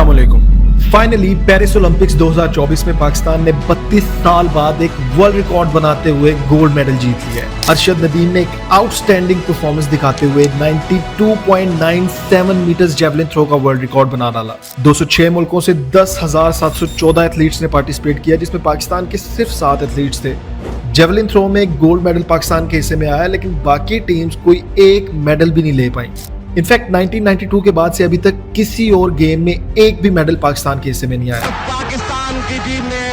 अस्सलामुअलैकुम। Finally Paris Olympics 2024 में पाकिस्तान ने 32 साल बाद एक वर्ल्ड रिकॉर्ड बनाते हुए गोल्ड मेडल जीत लिया है। अरशद नदीम ने एक आउटस्टैंडिंग परफॉर्मेंस दिखाते हुए 92.97 मीटर्स जेवलिन थ्रो का वर्ल्ड रिकॉर्ड बना डाला। 206 मुल्कों से 10,714 एथलीट्स ने पार्टिसिपेट किया, जिसमें पाकिस्तान के सिर्फ 7 एथलीट्स थे। जेवलिन थ्रो में एक गोल्ड मेडल पाकिस्तान के हिस्से में आया, लेकिन बाकी टीम्स कोई एक मेडल भी नहीं ले पाई। इनफैक्ट 1992 के बाद से अभी तक किसी और गेम में एक भी मेडल पाकिस्तान के हिस्से में नहीं आया। पाकिस्तान की टीम ने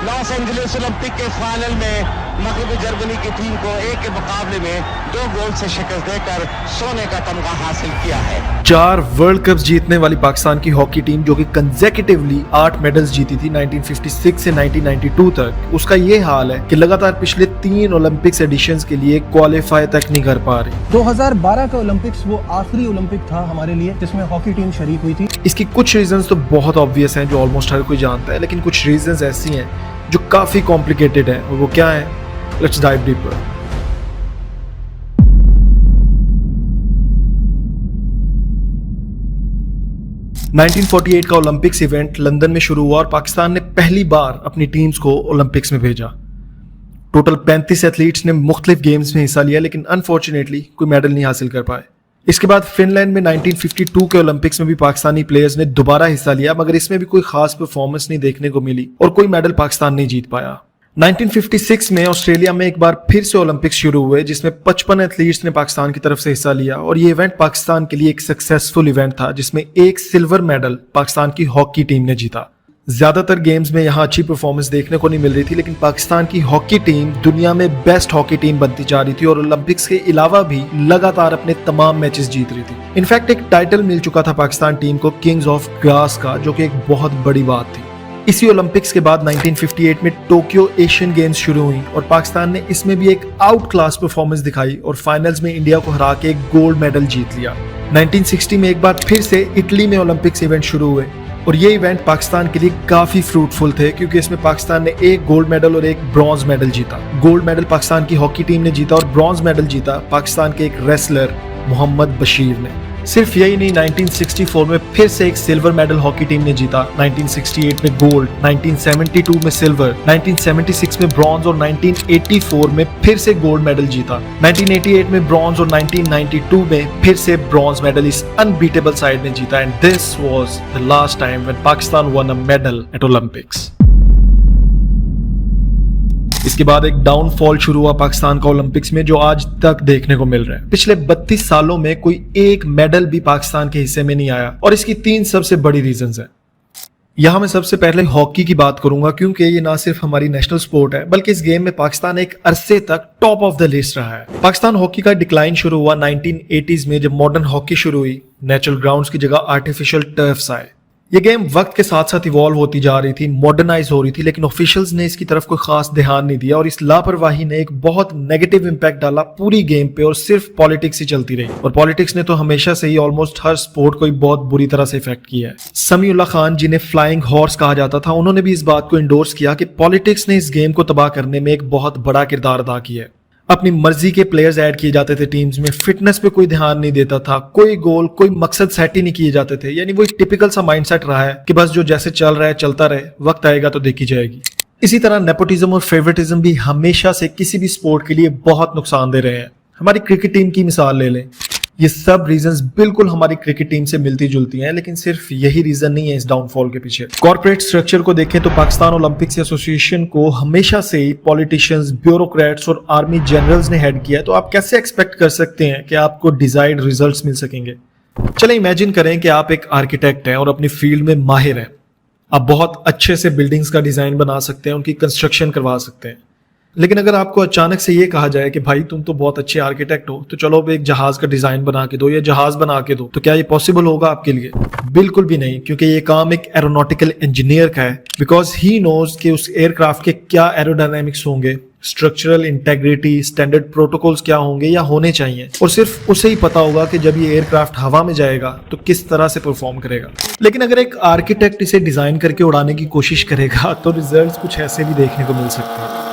लॉस एंजलिस ओलंपिक के फाइनल में मगरबी जर्मनी की टीम को एक के मुकाबले में 2 गोल से शिकस्त देकर सोने का तमगा हासिल किया है। 4 वर्ल्ड कप्स जीतने वाली पाकिस्तान की हॉकी टीम, जो कि कंसेक्यूटिवली 8 मेडल्स जीती थी 1956 से 1992 तक, उसका ये हाल है कि लगातार पिछले 3 ओलंपिक्स एडिशंस के लिए क्वालिफाई तक नहीं कर पा रही। 2012 का ओलंपिक्स वो आखिरी ओलंपिक था हमारे लिए जिसमें हॉकी टीम शरीक हुई थी। इसकी कुछ रीजंस तो बहुत ऑब्वियस हैं, जो ऑलमोस्ट हर कोई जानता है, लेकिन कुछ रीजंस ऐसी हैं जो काफी कॉम्प्लिकेटेड है। और वो क्या है? Let's dive deeper. – 1948 का ओलंपिक्स इवेंट लंदन में शुरू हुआ और पाकिस्तान ने पहली बार अपनी टीम्स को ओलंपिक्स में भेजा। टोटल 35 एथलीट्स ने मुख्तलिफ गेम्स में हिस्सा लिया, लेकिन अनफॉर्चुनेटली कोई मेडल नहीं हासिल कर पाए। इसके बाद फिनलैंड में 1952 के ओलंपिक्स में भी पाकिस्तानी प्लेयर्स ने दोबारा हिस्सा लिया, मगर इसमें भी कोई खास परफॉर्मेंस नहीं देखने को मिली और कोई मेडल पाकिस्तान नहीं जीत पाया। 1956 में ऑस्ट्रेलिया में एक बार फिर से ओलंपिक्स शुरू हुए, जिसमें 55 एथलीट्स ने पाकिस्तान की तरफ से हिस्सा लिया और ये इवेंट पाकिस्तान के लिए एक सक्सेसफुल इवेंट था, जिसमें एक सिल्वर मेडल पाकिस्तान की हॉकी टीम ने जीता। ज्यादातर गेम्स में यहाँ अच्छी परफॉर्मेंस देखने को नहीं मिल रही थी, लेकिन पाकिस्तान की हॉकी टीम दुनिया में बेस्ट हॉकी टीम बनती जा रही थी और ओलंपिक्स के अलावा भी लगातार अपने तमाम मैचेस जीत रही थी। इनफैक्ट एक टाइटल मिल चुका था पाकिस्तान टीम को किंग्स ऑफ ग्रास का, जो कि एक बहुत बड़ी बात थी। इसी ओलंपिक्स के बाद 1958 में टोक्यो एशियन गेम्स शुरू हुई और पाकिस्तान ने इसमें भी एक आउट क्लास परफॉर्मेंस दिखाई और फाइनल्स में इंडिया को हरा के एक गोल्ड मेडल जीत लिया। 1960 में एक बार फिर से इटली में ओलंपिक्स इवेंट शुरू हुए और ये इवेंट पाकिस्तान के लिए काफी फ्रूटफुल थे, क्योंकि इसमें पाकिस्तान ने एक गोल्ड मेडल और एक ब्रॉन्ज मेडल जीता। गोल्ड मेडल पाकिस्तान की हॉकी टीम ने जीता और ब्रॉन्ज मेडल जीता पाकिस्तान के एक रेसलर मोहम्मद बशीर ने। सिर्फ यही नहीं, 1964 में फिर से एक सिल्वर मेडल हॉकी टीम ने जीता, 1968 में गोल्ड, 1972 में सिल्वर, 1976 में ब्रॉन्ज और 1984 में फिर से गोल्ड मेडल जीता। 1988 में ब्रॉन्ज और 1992 में फिर से ब्रॉन्ज मेडल इस अनबीटेबल साइड ने जीता। And this was the last time when Pakistan one a medal at Olympics. इसके बाद एक डाउनफॉल शुरू हुआ पाकिस्तान का ओलंपिक्स में, जो आज तक देखने को मिल रहा है। पिछले 32 सालों में कोई एक मेडल भी पाकिस्तान के हिस्से में नहीं आया और इसकी 3 सबसे बड़ी रीजंस हैं। यहां मैं सबसे पहले हॉकी की बात करूंगा, क्योंकि ये ना सिर्फ हमारी नेशनल स्पोर्ट है, बल्कि इस गेम में पाकिस्तान एक अरसे तक टॉप ऑफ द लिस्ट रहा है। पाकिस्तान हॉकी का डिक्लाइन शुरू हुआ 1980s में, जब मॉडर्न हॉकी शुरू हुई। नेचुरल ग्राउंड्स की जगह आर्टिफिशियल टर्फ्स आए। ये गेम वक्त के साथ साथ इवॉल्व होती जा रही थी, मॉडर्नाइज हो रही थी, लेकिन ऑफिशियल्स ने इसकी तरफ कोई खास ध्यान नहीं दिया और इस लापरवाही ने एक बहुत नेगेटिव इंपैक्ट डाला पूरी गेम पे और सिर्फ पॉलिटिक्स ही चलती रही। और पॉलिटिक्स ने तो हमेशा से ही ऑलमोस्ट हर स्पोर्ट को बहुत बुरी तरह से इफेक्ट किया है। समीउल्लाह खान, जिन्हें फ्लाइंग हॉर्स कहा जाता था, उन्होंने भी इस बात को इंडोर्स किया कि पॉलिटिक्स ने इस गेम को तबाह करने में एक बहुत बड़ा किरदार अदा किया है। अपनी मर्जी के प्लेयर्स ऐड किए जाते थे टीम्स में, फिटनेस पे कोई ध्यान नहीं देता था, कोई गोल कोई मकसद सेट ही नहीं किए जाते थे। यानी वो एक टिपिकल सा माइंडसेट रहा है कि बस जो जैसे चल रहा है चलता रहे, वक्त आएगा तो देखी जाएगी। इसी तरह नेपोटिज्म और फेवरेटिज्म भी हमेशा से किसी भी स्पोर्ट के लिए बहुत नुकसान दे रहे हैं। हमारी क्रिकेट टीम की मिसाल ले लें। ये सब रीजंस बिल्कुल हमारी क्रिकेट टीम से मिलती जुलती हैं, लेकिन सिर्फ यही रीजन नहीं है इस डाउनफॉल के पीछे। कॉर्पोरेट स्ट्रक्चर को देखें तो पाकिस्तान ओलंपिक्स एसोसिएशन को हमेशा से ही पॉलिटिशियंस, ब्यूरोक्रेट्स और आर्मी जनरल्स ने हेड किया है, तो आप कैसे एक्सपेक्ट कर सकते हैं कि आपको डिजायर्ड रिजल्ट्स मिल सकेंगे? चले इमेजिन करें कि आप एक आर्किटेक्ट हैं और अपनी फील्ड में माहिर हैं। आप बहुत अच्छे से बिल्डिंग्स का डिजाइन बना सकते हैं, उनकी कंस्ट्रक्शन करवा सकते हैं, लेकिन अगर आपको अचानक से ये कहा जाए कि भाई तुम तो बहुत अच्छे आर्किटेक्ट हो, तो चलो अब एक जहाज का डिजाइन बना के दो या जहाज बना के दो, तो क्या ये पॉसिबल होगा आपके लिए? बिल्कुल भी नहीं, क्योंकि ये काम एक एरोनॉटिकल इंजीनियर का है, बिकॉज ही नोज कि उस एयरक्राफ्ट के क्या एरोडायनामिक्स होंगे, स्ट्रक्चरल इंटेग्रिटी, स्टैंडर्ड प्रोटोकॉल्स क्या होंगे या होने चाहिए, और सिर्फ उसे ही पता होगा कि जब ये एयरक्राफ्ट हवा में जाएगा तो किस तरह से परफॉर्म करेगा। लेकिन अगर एक आर्किटेक्ट इसे डिजाइन करके उड़ाने की कोशिश करेगा तो रिजल्ट्स कुछ ऐसे भी देखने को मिल सकते हैं।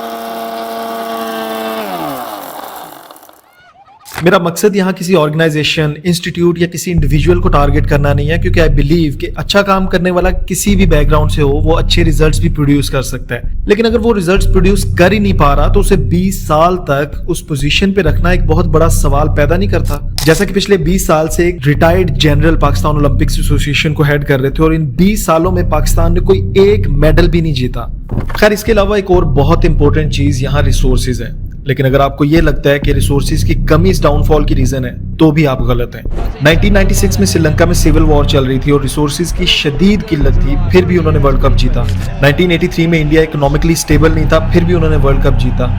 मेरा मकसद यहाँ किसी ऑर्गेनाइजेशन, इंस्टीट्यूट या किसी इंडिविजुअल को टारगेट करना नहीं है, क्योंकि आई बिलीव कि अच्छा काम करने वाला किसी भी बैकग्राउंड से हो वो अच्छे रिजल्ट्स भी प्रोड्यूस कर सकता है। लेकिन अगर वो रिजल्ट्स प्रोड्यूस कर ही नहीं पा रहा तो उसे 20 साल तक उस पोजीशन पे रखना एक बहुत बड़ा सवाल पैदा नहीं करता। जैसा कि पिछले 20 साल से एक retired general Pakistan Olympics association को हेड कर रहे थे और इन 20 सालों में पाकिस्तान ने कोई एक मेडल भी नहीं जीता। खैर, इसके अलावा एक और बहुत इंपॉर्टेंट चीज यहाँ रिसोर्सेज है। लेकिन अगर आपको ये लगता है कि रिसोर्सेज की कमी इस डाउनफॉल की रीजन है तो भी आप गलत हैं। 1996 में श्रीलंका में सिविल वॉर चल रही थी और रिसोर्सेज की शदीद किल्लत थी, फिर भी उन्होंने वर्ल्ड कप जीता। 1983 में इंडिया इकोनॉमिकली स्टेबल नहीं था, फिर भी उन्होंने वर्ल्ड कप जीता।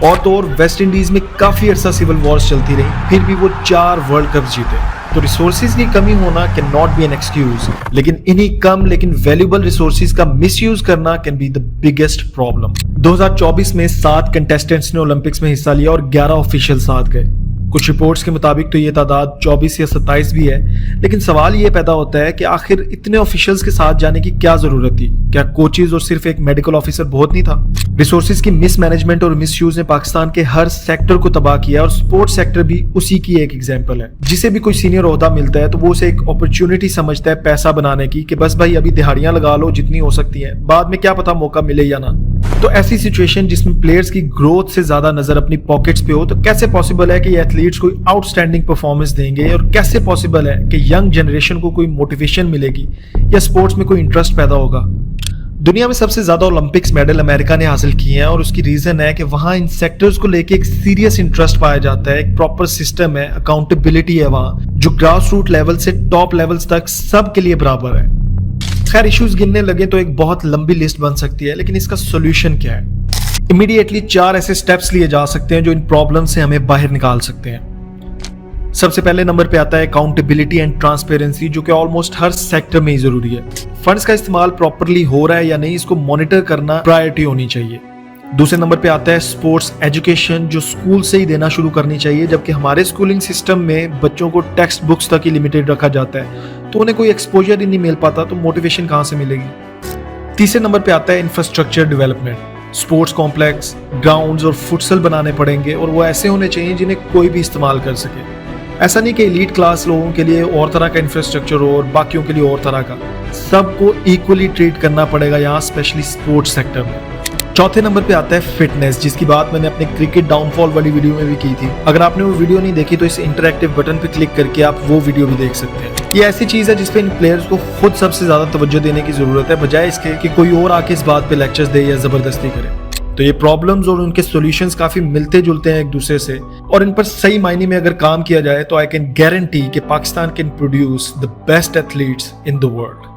और तो और वेस्ट इंडीज में काफी अरसा सिविल वॉर्स चलती रही, फिर भी वो 4 वर्ल्ड कप जीते। तो रिसोर्सेज की कमी होना can not be an excuse, लेकिन इन्हीं कम लेकिन वैल्यूएबल रिसोर्सेज का मिसयूज करना can be the biggest problem. 2024 में 7 कंटेस्टेंट्स ने ओलंपिक्स में हिस्सा लिया और 11 ऑफिशियल साथ गए। कुछ रिपोर्ट्स के मुताबिक तो ये तादाद 24 या 27 भी है, लेकिन सवाल ये पैदा होता है कि आखिर इतने ऑफिशियल्स के साथ जाने की क्या जरूरत थी? क्या कोचेज और सिर्फ एक मेडिकल ऑफिसर बहुत नहीं था? रिसोर्सेज की मिसमैनेजमेंट और मिसयूज ने पाकिस्तान के हर सेक्टर को तबाह किया और स्पोर्ट्स सेक्टर भी उसी की एक एग्जांपल है। जिसे भी कोई सीनियर ओहदा मिलता है तो वो उसे एक अपॉर्चुनिटी समझता है पैसा बनाने की, कि बस भाई अभी दिहाड़ियां लगा लो जितनी हो सकती है, बाद में क्या पता मौका मिले या ना। तो ऐसी सिचुएशन जिसमें प्लेयर्स की ग्रोथ से ज्यादा नजर अपनी पॉकेट्स पे हो, तो कैसे पॉसिबल है कि ये एथलीट्स कोई आउटस्टैंडिंग परफॉर्मेंस देंगे, और कैसे पॉसिबल है कि यंग जनरेशन को कोई मोटिवेशन मिलेगी या स्पोर्ट्स में कोई इंटरेस्ट पैदा होगा? दुनिया में सबसे ज्यादा ओलंपिक्स मेडल अमेरिका ने हासिल किए हैं और उसकी रीजन है कि वहां इन सेक्टर्स को लेके एक सीरियस इंटरेस्ट पाया जाता है, एक प्रॉपर सिस्टम है, अकाउंटेबिलिटी है वहां, जो ग्रास रूट लेवल से टॉप लेवल्स तक सबके लिए बराबर है। खैर, इश्यूज गिनने लगे तो एक बहुत लंबी लिस्ट बन सकती है, लेकिन इसका सोल्यूशन क्या है? इमीडिएटली 4 ऐसे स्टेप्स लिए जा सकते हैं जो इन प्रॉब्लम से हमें बाहर निकाल सकते हैं। सबसे पहले नंबर पे आता है अकाउंटेबिलिटी एंड ट्रांसपेरेंसी, जो कि ऑलमोस्ट हर सेक्टर में ही जरूरी है। फंड्स का इस्तेमाल प्रॉपरली हो रहा है या नहीं, इसको मॉनिटर करना प्रायोरिटी होनी चाहिए। दूसरे नंबर पे आता है स्पोर्ट्स एजुकेशन, जो स्कूल से ही देना शुरू करनी चाहिए, जबकि हमारे स्कूलिंग सिस्टम में बच्चों को टेक्स्ट बुक्स तक ही लिमिटेड रखा जाता है, तो उन्हें कोई एक्सपोजर ही नहीं मिल पाता, तो मोटिवेशन कहां से मिलेगी? तीसरे नंबर पे आता है infrastructure development. Sports complex, grounds और फुटसल बनाने पड़ेंगे और वो ऐसे होने चाहिए जिन्हें कोई भी इस्तेमाल कर सके। ऐसा नहीं कि एलीट क्लास लोगों के लिए और तरह का इंफ्रास्ट्रक्चर हो और बाकियों के लिए और तरह का, सबको इक्वली ट्रीट करना पड़ेगा यहाँ, स्पेशली स्पोर्ट्स सेक्टर में। चौथे नंबर पे आता है फिटनेस, जिसकी बात मैंने अपने क्रिकेट डाउनफॉल वाली वीडियो में भी की थी। अगर आपने वो वीडियो नहीं देखी तो इस इंटरैक्टिव बटन पे क्लिक करके आप वो वीडियो भी देख सकते हैं। ये ऐसी चीज है जिसपे इन प्लेयर्स को खुद सबसे ज्यादा तवज्जो देने की जरूरत है, बजाय इसके कि कोई और आके इस बात पे लेक्चर्स दे या जबरदस्ती करे। तो ये प्रॉब्लम्स और उनके सॉल्यूशंस काफी मिलते जुलते हैं एक दूसरे से, और इन पर सही मायने में अगर काम किया जाए तो आई कैन गारंटी कि Pakistan can produce the best athletes in the world.